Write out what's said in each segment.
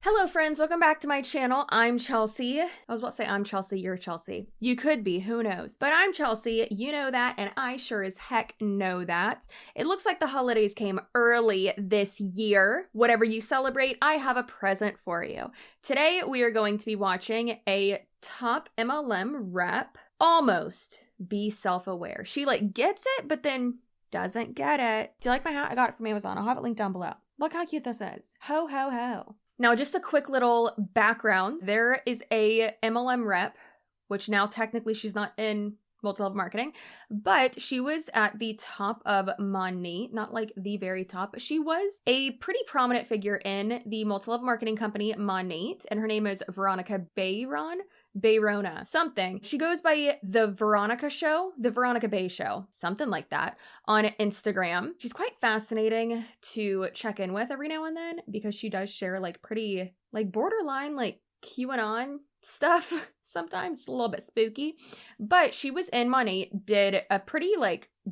Hello friends, welcome back to my channel. I'm Chelsea. I was about to say I'm Chelsea, you're Chelsea. You could be, who knows? But I'm Chelsea, you know that, and I sure as heck know that. It looks like the holidays came early this year. Whatever you celebrate, I have a present for you. Today we are going to be watching a top MLM rep almost be self-aware. She gets it, but then doesn't get it. Do you like my hat? I got it from Amazon. I'll have it linked down below. Look how cute this is. Ho, ho, ho. Now, just a quick little background. There is a MLM rep, which now technically she's not in multi-level marketing, but she was at the top of Monet, not like the very top, but she was a pretty prominent figure in the multi-level marketing company Monet, and her name is Veronica Bayrona, something. She goes by the Veronica Bay Show, something like that, on Instagram. She's quite fascinating to check in with every now and then because she does share pretty borderline QAnon stuff. Sometimes it's a little bit spooky, but she was in Monet, did a pretty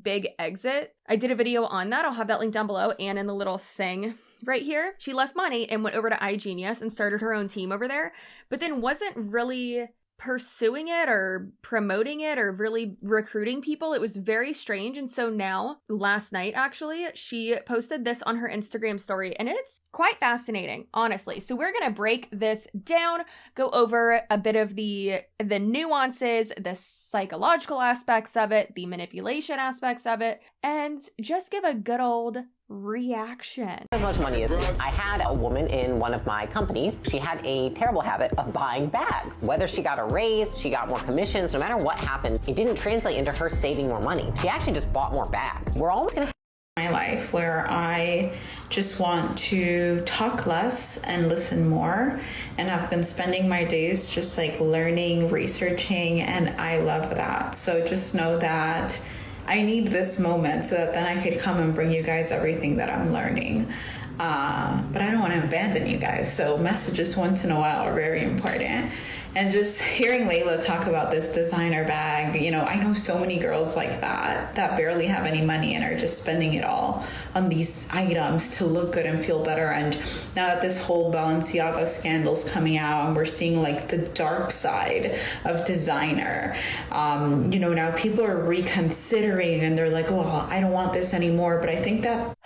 big exit. I did a video on that. I'll have that link down below and in the little thing right here. She left Monet and went over to igenius and started her own team over there, but then wasn't really pursuing it or promoting it or really recruiting people. It was very strange. And so now, last night actually, she posted this on her Instagram story, and it's quite fascinating, honestly. So we're gonna break this down, go over a bit of the nuances, the psychological aspects of it, the manipulation aspects of it, and just give a good old reaction. As much money as me. I had a woman in one of my companies. She had a terrible habit of buying bags. Whether she got a raise, she got more commissions, no matter what happened, it didn't translate into her saving more money. She actually just bought more bags. We're always gonna my life where I just want to talk less and listen more, and I've been spending my days just learning, researching, and I love that. So just know that I need this moment so that then I could come and bring you guys everything that I'm learning. But I don't want to abandon you guys. So messages once in a while are very important. And just hearing Layla talk about this designer bag, I know so many girls like that barely have any money and are just spending it all on these items to look good and feel better. And now that this whole Balenciaga scandal's coming out and we're seeing the dark side of designer, now people are reconsidering and they're like, oh, I don't want this anymore. But I think that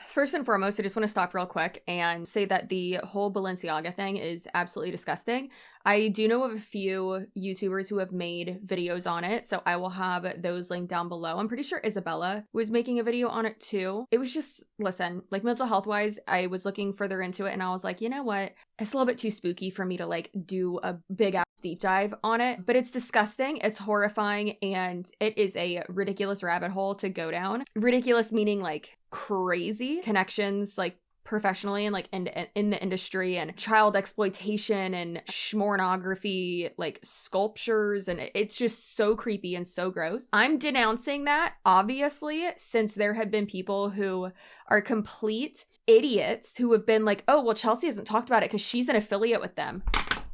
first and foremost, I just want to stop real quick and say that the whole Balenciaga thing is absolutely disgusting. I do know of a few YouTubers who have made videos on it, so I will have those linked down below. I'm pretty sure Isabella was making a video on it too. It was just, listen, mental health wise, I was looking further into it and I was like, you know what? It's a little bit too spooky for me to do a big ass deep dive on it, but it's disgusting, it's horrifying, and it is a ridiculous rabbit hole to go down. Ridiculous meaning crazy connections, professionally and in the industry, and child exploitation and schmornography, sculptures, and it's just so creepy and so gross. I'm denouncing that, obviously, since there have been people who are complete idiots who have been oh, well, Chelsea hasn't talked about it because she's an affiliate with them.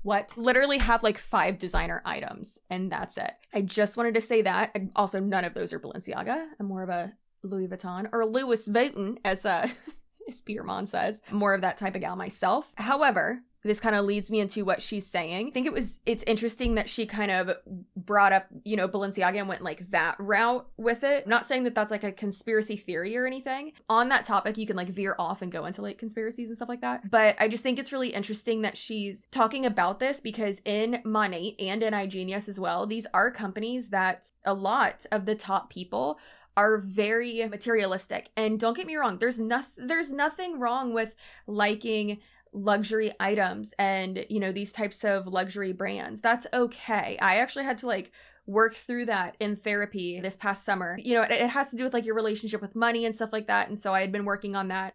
What? Literally have 5 designer items and that's it. I just wanted to say that. And also, none of those are Balenciaga. I'm more of a Louis Vuitton or Louis Vuitton, as Peterman says, more of that type of gal myself. However, this kind of leads me into what she's saying. I think it's interesting that she kind of brought up, Balenciaga and went that route with it. I'm not saying that that's a conspiracy theory or anything. On that topic, you can veer off and go into conspiracies and stuff like that. But I just think it's really interesting that she's talking about this because in Monet and in igenius as well, these are companies that a lot of the top people are very materialistic. And don't get me wrong, there's nothing wrong with liking luxury items and these types of luxury brands. That's okay. I actually had to work through that in therapy this past summer. It has to do with your relationship with money and stuff like that, and so I had been working on that.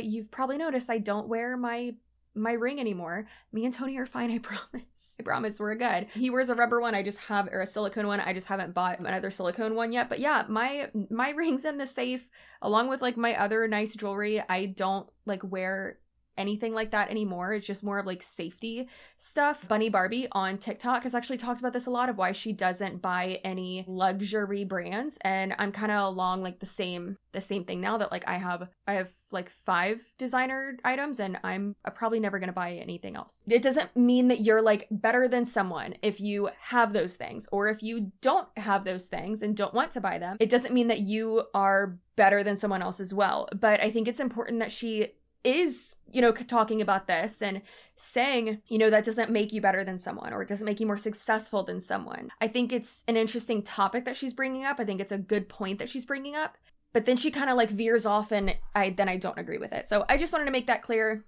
You've probably noticed I don't wear my ring anymore. Me and Tony are fine, I promise. I promise we're good. He wears a rubber one, or a silicone one. I just haven't bought another silicone one yet. But yeah, my ring's in the safe along with my other nice jewelry. I don't wear anything like that anymore. It's just more of like safety stuff. Bunny Barbie on TikTok has actually talked about this a lot, of why she doesn't buy any luxury brands. And I'm kind of along like the same thing now, that like I have like 5 designer items and I'm probably never going to buy anything else. It doesn't mean that you're like better than someone if you have those things, or if you don't have those things and don't want to buy them. It doesn't mean that you are better than someone else as well. But I think it's important that she is, you know, talking about this and saying, you know, that doesn't make you better than someone, or it doesn't make you more successful than someone. I think it's an interesting topic that she's bringing up. I think it's a good point that she's bringing up. But then she kind of like veers off, and I don't agree with it. So I just wanted to make that clear.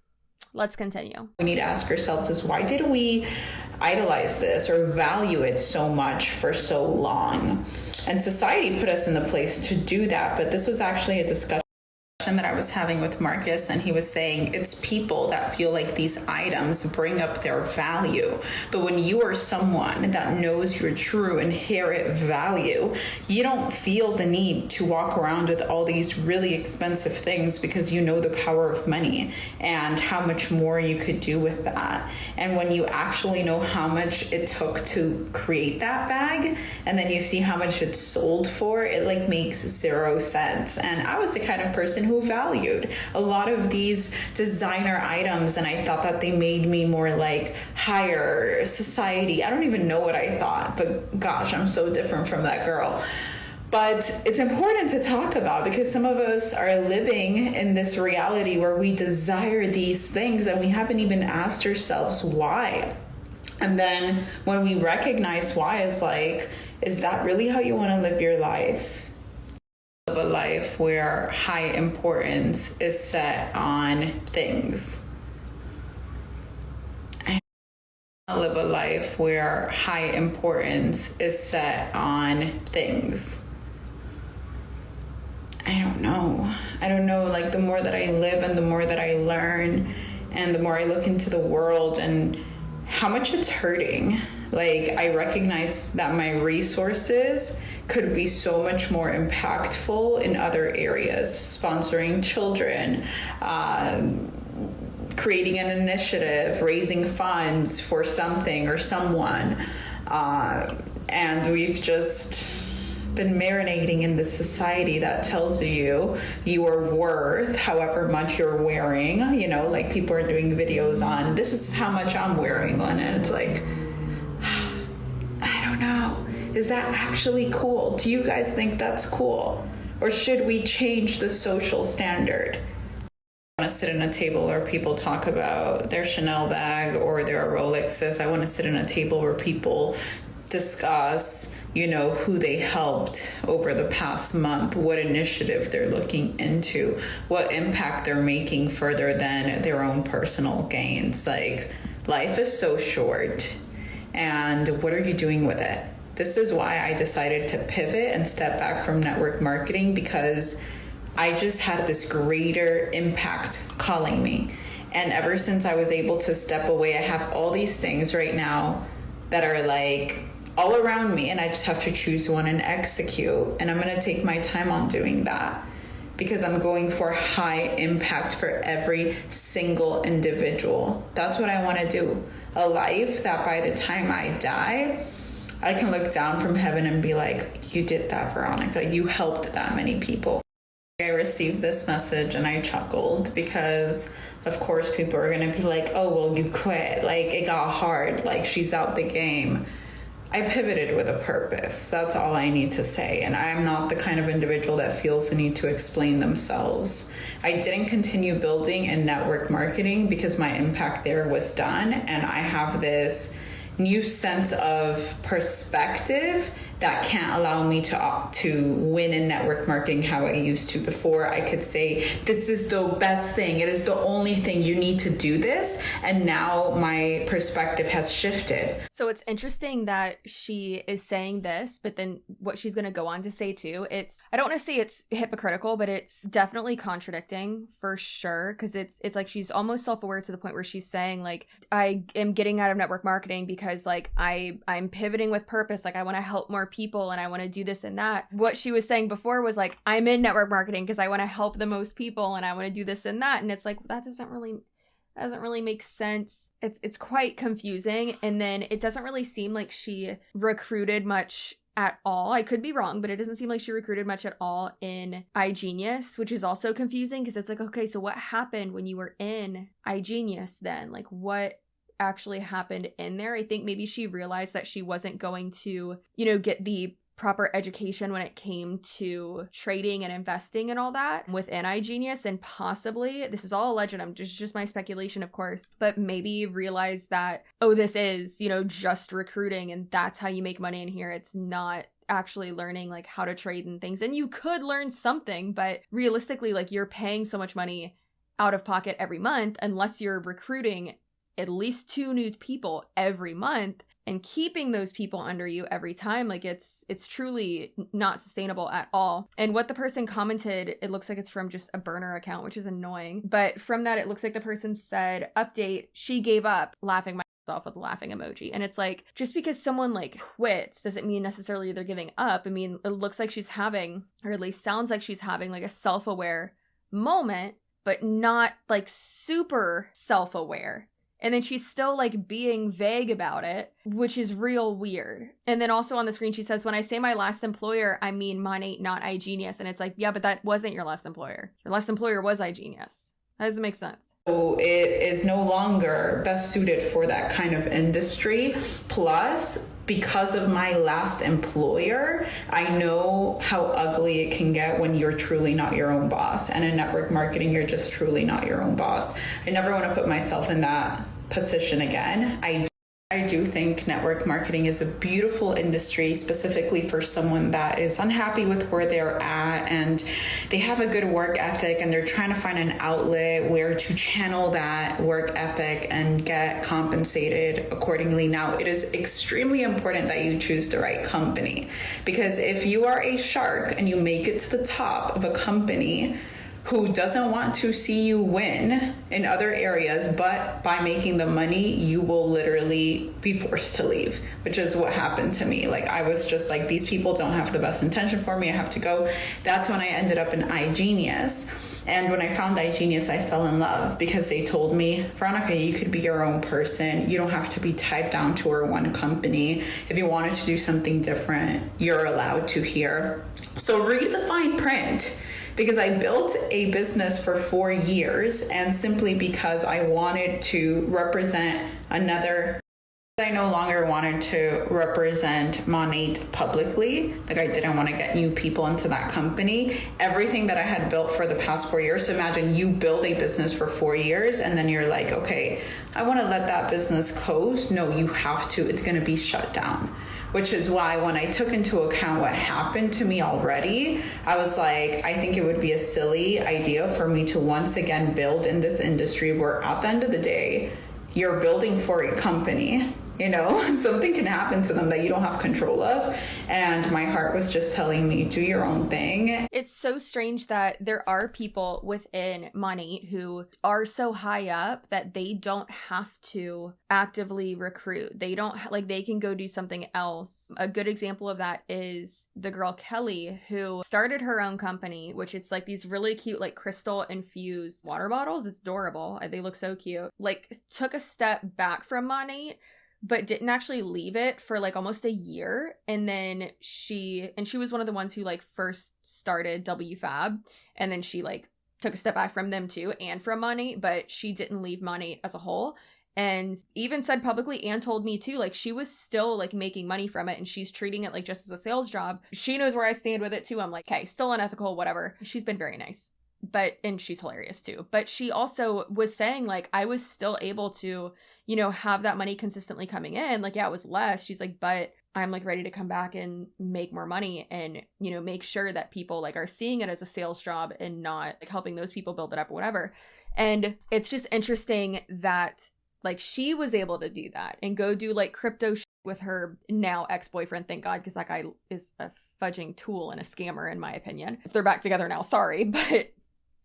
Let's continue. We need to ask ourselves is, why did we idolize this or value it so much for so long? And society put us in the place to do that. But this was actually a discussion that I was having with Marcus, and he was saying it's people that feel like these items bring up their value. But when you are someone that knows your true inherent value, you don't feel the need to walk around with all these really expensive things, because you know the power of money and how much more you could do with that. And when you actually know how much it took to create that bag, and then you see how much it's sold for, it like makes zero sense. And I was the kind of person who valued a lot of these designer items, and I thought that they made me more like higher society. I don't even know what I thought, but gosh, I'm so different from that girl. But it's important to talk about, because some of us are living in this reality where we desire these things and we haven't even asked ourselves why. And then when we recognize why, it's like, is that really how you want to live your life? A life where high importance is set on things. I live a life where high importance is set on things. I don't know, like the more that I live and the more that I learn and the more I look into the world and how much it's hurting, like I recognize that my resources could be so much more impactful in other areas, sponsoring children, creating an initiative, raising funds for something or someone. And we've just been marinating in this society that tells you you are worth however much you're wearing. You know, like people are doing videos on, this is how much I'm wearing, and it's like, I don't know. Is that actually cool? Do you guys think that's cool? Or should we change the social standard? I want to sit in a table where people talk about their Chanel bag or their Rolexes. I want to sit in a table where people discuss, you know, who they helped over the past month, what initiative they're looking into, what impact they're making further than their own personal gains. Like, life is so short, and what are you doing with it? This is why I decided to pivot and step back from network marketing, because I just had this greater impact calling me. And ever since I was able to step away, I have all these things right now that are like all around me, and I just have to choose one and execute. And I'm going to take my time on doing that, because I'm going for high impact for every single individual. That's what I want to do. A life that by the time I die, I can look down from heaven and be like, you did that, Veronica. You helped that many people. I received this message and I chuckled, because of course people are going to be like, oh, well, you quit. Like, it got hard. Like, she's out the game. I pivoted with a purpose. That's all I need to say. And I'm not the kind of individual that feels the need to explain themselves. I didn't continue building in network marketing because my impact there was done. And I have this new sense of perspective that can't allow me to win in network marketing how I used to. Before, I could say, this is the best thing. It is the only thing. You need to do this. And now my perspective has shifted. So it's interesting that she is saying this, but then what she's going to go on to say too, I don't want to say it's hypocritical, but it's definitely contradicting for sure. Because it's like she's almost self-aware to the point where she's saying, like, I am getting out of network marketing because like I'm pivoting with purpose. Like, I want to help more people and I want to do this and that. What she was saying before was like, I'm in network marketing because I want to help the most people and I want to do this and that. And it's like, that doesn't really doesn't really make sense. It's quite confusing. And then it doesn't really seem like she recruited much at all. I could be wrong, but it doesn't seem like she recruited much at all in igenius, which is also confusing because it's like, okay, so what happened when you were in igenius then? Like, what actually happened in there? I think maybe she realized that she wasn't going to, get the proper education when it came to trading and investing and all that within igenius, and possibly, this is all alleged, I'm just my speculation, of course, but maybe realize that, oh, this is, just recruiting and that's how you make money in here. It's not actually learning like how to trade and things. And you could learn something, but realistically, like, you're paying so much money out of pocket every month unless you're recruiting at least 2 new people every month and keeping those people under you every time. Like, it's truly not sustainable at all. And what the person commented, it looks like it's from just a burner account, which is annoying. But from that, it looks like the person said, update, she gave up, laughing myself with a laughing emoji. And it's like, just because someone like quits doesn't mean necessarily they're giving up. I mean, it looks like she's having, or at least sounds like she's having, like a self-aware moment, but not like super self-aware. And then she's still like being vague about it, which is real weird. And then also on the screen, she says, when I say my last employer, I mean Monet, not igenius. And it's like, yeah, but that wasn't your last employer. Your last employer was igenius. That doesn't make sense. So it is no longer best suited for that kind of industry. Plus, because of my last employer, I know how ugly it can get when you're truly not your own boss. And in network marketing, you're just truly not your own boss. I never want to put myself in that position again. I do think network marketing is a beautiful industry, specifically for someone that is unhappy with where they're at and they have a good work ethic and they're trying to find an outlet where to channel that work ethic and get compensated accordingly. Now, it is extremely important that you choose the right company, because if you are a shark and you make it to the top of a company who doesn't want to see you win in other areas, but by making the money, you will literally be forced to leave, which is what happened to me. Like, I was just like, these people don't have the best intention for me, I have to go. That's when I ended up in igenius. And when I found igenius, I fell in love because they told me, Veronica, you could be your own person. You don't have to be tied down to our one company. If you wanted to do something different, you're allowed to here. So read the fine print. Because I built a business for 4 years, and simply because I wanted to represent another, I no longer wanted to represent Monet publicly. Like, I didn't want to get new people into that company. Everything that I had built for the past 4 years. So imagine you build a business for 4 years and then you're like, okay, I want to let that business coast. No, you have to. It's going to be shut down. Which is why when I took into account what happened to me already, I was like, I think it would be a silly idea for me to once again build in this industry where at the end of the day, you're building for a company. Something can happen to them that you don't have control of. And my heart was just telling me, do your own thing. It's so strange that there are people within Monet who are so high up that they don't have to actively recruit. They don't, they can go do something else. A good example of that is the girl Kelly, who started her own company, which it's like these really cute, like crystal infused water bottles. It's adorable. They look so cute. Took a step back from Monet, but didn't actually leave it for almost a year. And then she was one of the ones who first started WFab. And then she took a step back from them too, and from Monet, but she didn't leave Monet as a whole. And even said publicly and told me too, she was still making money from it, and she's treating it just as a sales job. She knows where I stand with it too. I'm okay, still unethical, whatever. She's been very nice. And she's hilarious too. But she also was saying I was still able to, have that money consistently coming in. Yeah, it was less. She's but I'm ready to come back and make more money and, make sure that people are seeing it as a sales job and not helping those people build it up or whatever. And it's just interesting that she was able to do that and go do crypto shit with her now ex-boyfriend. Thank God, because that guy is a fudging tool and a scammer in my opinion. If they're back together now, sorry, but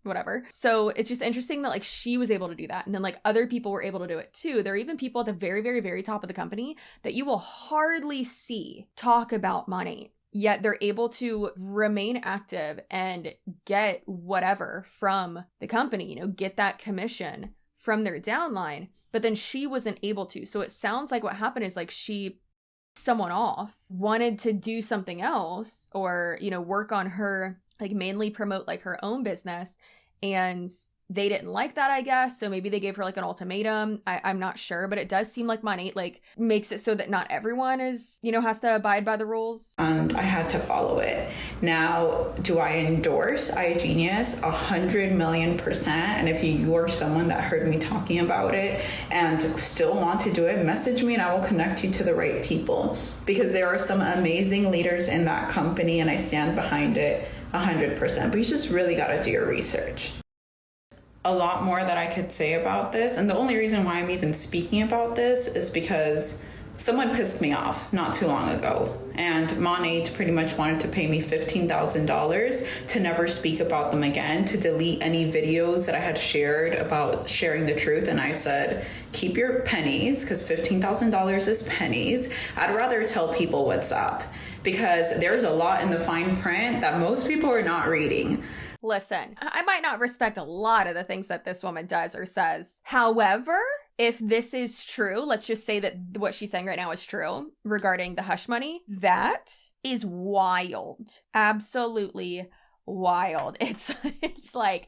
whatever. So it's just interesting that she was able to do that. And then other people were able to do it too. There are even people at the very, very, very top of the company that you will hardly see talk about Monet. Yet they're able to remain active and get whatever from the company, get that commission from their downline, but then she wasn't able to. So it sounds like what happened is like someone off wanted to do something else, or, you know, work on her, like mainly promote like her own business, and they didn't like that, I guess. So maybe they gave her like an ultimatum. I'm not sure, but it does seem like Monat like makes it so that not everyone is, you know, has to abide by the rules. And I had to follow it. Now, do I endorse igenius 100,000,000%? And if you're someone that heard me talking about it and still want to do it, message me and I will connect you to the right people, because there are some amazing leaders in that company and I stand behind it 100%. But you just really got to do your research. A lot more that I could say about this, and the only reason why I'm even speaking about this is because someone pissed me off not too long ago, and Monet pretty much wanted to pay me $15,000 to never speak about them again, to delete any videos that I had shared about sharing the truth. And I said, keep your pennies, because $15,000 is pennies. I'd rather tell people what's up, because there's a lot in the fine print that most people are not reading. Listen, I might not respect a lot of the things that this woman does or says. However, if this is true, let's just say that what she's saying right now is true regarding the hush money, that is wild. Absolutely wild. It's like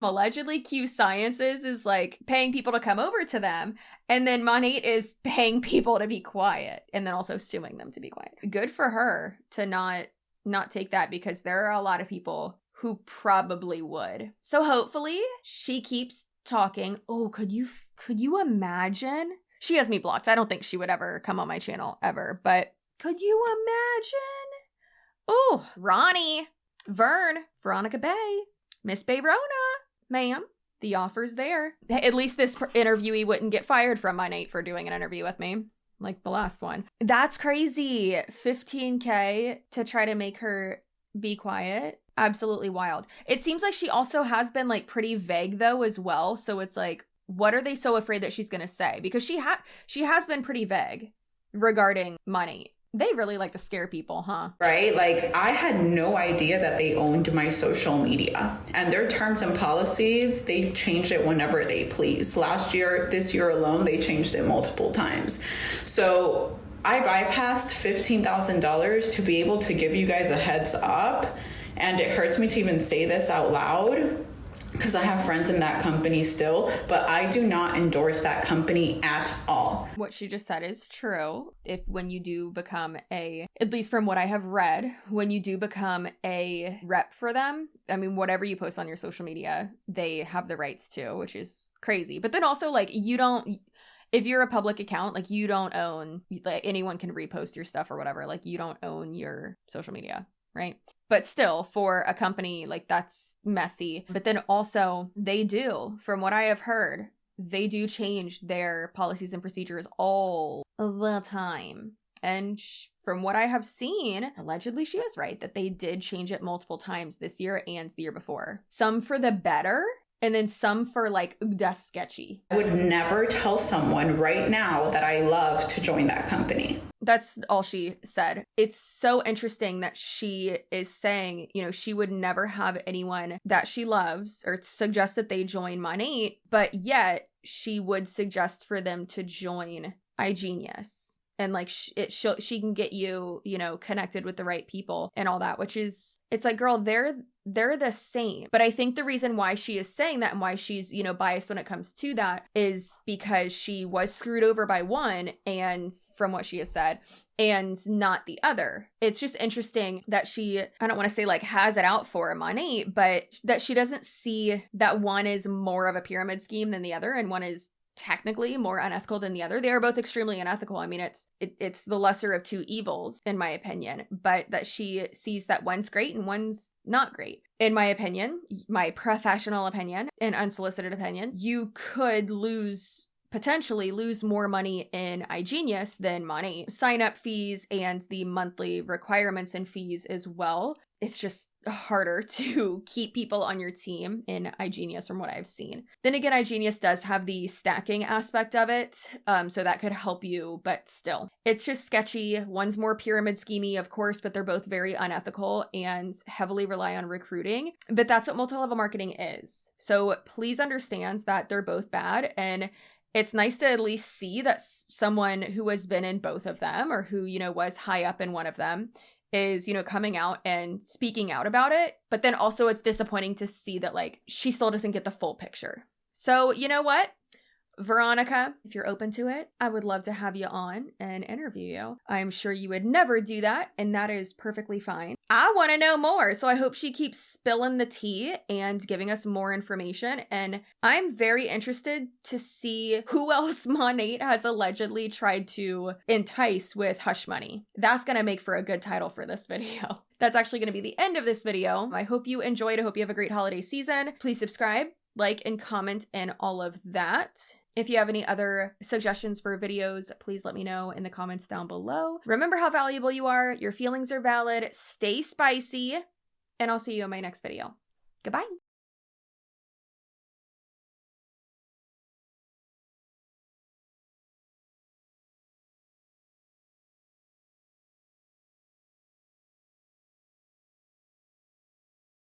allegedly Q Sciences is like paying people to come over to them, and then Monat is paying people to be quiet and then also suing them to be quiet. Good for her to not take that, because there are a lot of people who probably would. So hopefully she keeps talking. Oh, could you imagine? She has me blocked. I don't think she would ever come on my channel ever, but could you imagine? Oh, Ronnie, Vern, Veronica Bay, Miss Bayrona, ma'am, the offer's there. At least this interviewee wouldn't get fired from Monat for doing an interview with me, like the last one. That's crazy. $15K to try to make her be quiet. Absolutely wild. It seems like she also has been like pretty vague though as well. So it's like, what are they so afraid that she's going to say? Because she has been pretty vague regarding money. They really like to scare people, huh? Right? Like, I had no idea that they owned my social media, and their terms and policies, they change it whenever they please. Last year, this year alone, they changed it multiple times. So I bypassed $15,000 to be able to give you guys a heads up. And it hurts me to even say this out loud, because I have friends in that company still, but I do not endorse that company at all. What she just said is true. When you do become at least from what I have read, when you do become a rep for them, I mean, whatever you post on your social media, they have the rights to, which is crazy. But then also, like, if you're a public account, like, you don't own, like, anyone can repost your stuff or whatever. Like, you don't own your social media, right? But still, for a company, like, that's messy. But then also, they do, from what I have heard, they do change their policies and procedures all the time. And from what I have seen, allegedly she is right, that they did change it multiple times this year and the year before. Some for the better, and then some for like, ooh, that's sketchy. I would never tell someone right now that I love to join that company. That's all she said. It's so interesting that she is saying, you know, she would never have anyone that she loves or suggest that they join Monat, but yet she would suggest for them to join igenius. And like, she can get you, you know, connected with the right people and all that, which is, it's like, girl, they're the same. But I think the reason why she is saying that and why she's, you know, biased when it comes to that is because she was screwed over by one, and from what she has said, and not the other. It's just interesting that she, I don't want to say like has it out for Monat, but that she doesn't see that one is more of a pyramid scheme than the other, and one is technically more unethical than the other. They are both extremely unethical. I mean, it's the lesser of two evils, in my opinion, but that she sees that one's great and one's not great. In my opinion, my professional opinion and unsolicited opinion, you could lose potentially lose more money in igenius than Monet. Sign-up fees and the monthly requirements and fees as well. It's just harder to keep people on your team in igenius from what I've seen. Then again, igenius does have the stacking aspect of it, so that could help you, but still. It's just sketchy. One's more pyramid schemey, of course, but they're both very unethical and heavily rely on recruiting. But that's what multi-level marketing is. So please understand that they're both bad, and it's nice to at least see that someone who has been in both of them, or who, was high up in one of them, is, coming out and speaking out about it. But then also it's disappointing to see that, like, she still doesn't get the full picture. So, you know what? Veronica, if you're open to it, I would love to have you on and interview you. I'm sure you would never do that, and that is perfectly fine. I want to know more, so I hope she keeps spilling the tea and giving us more information, and I'm very interested to see who else Monet has allegedly tried to entice with hush money. That's going to make for a good title for this video. That's actually going to be the end of this video. I hope you enjoyed. I hope you have a great holiday season. Please subscribe, like, and comment, and all of that. If you have any other suggestions for videos, please let me know in the comments down below. Remember how valuable you are. Your feelings are valid. Stay spicy. And I'll see you in my next video. Goodbye.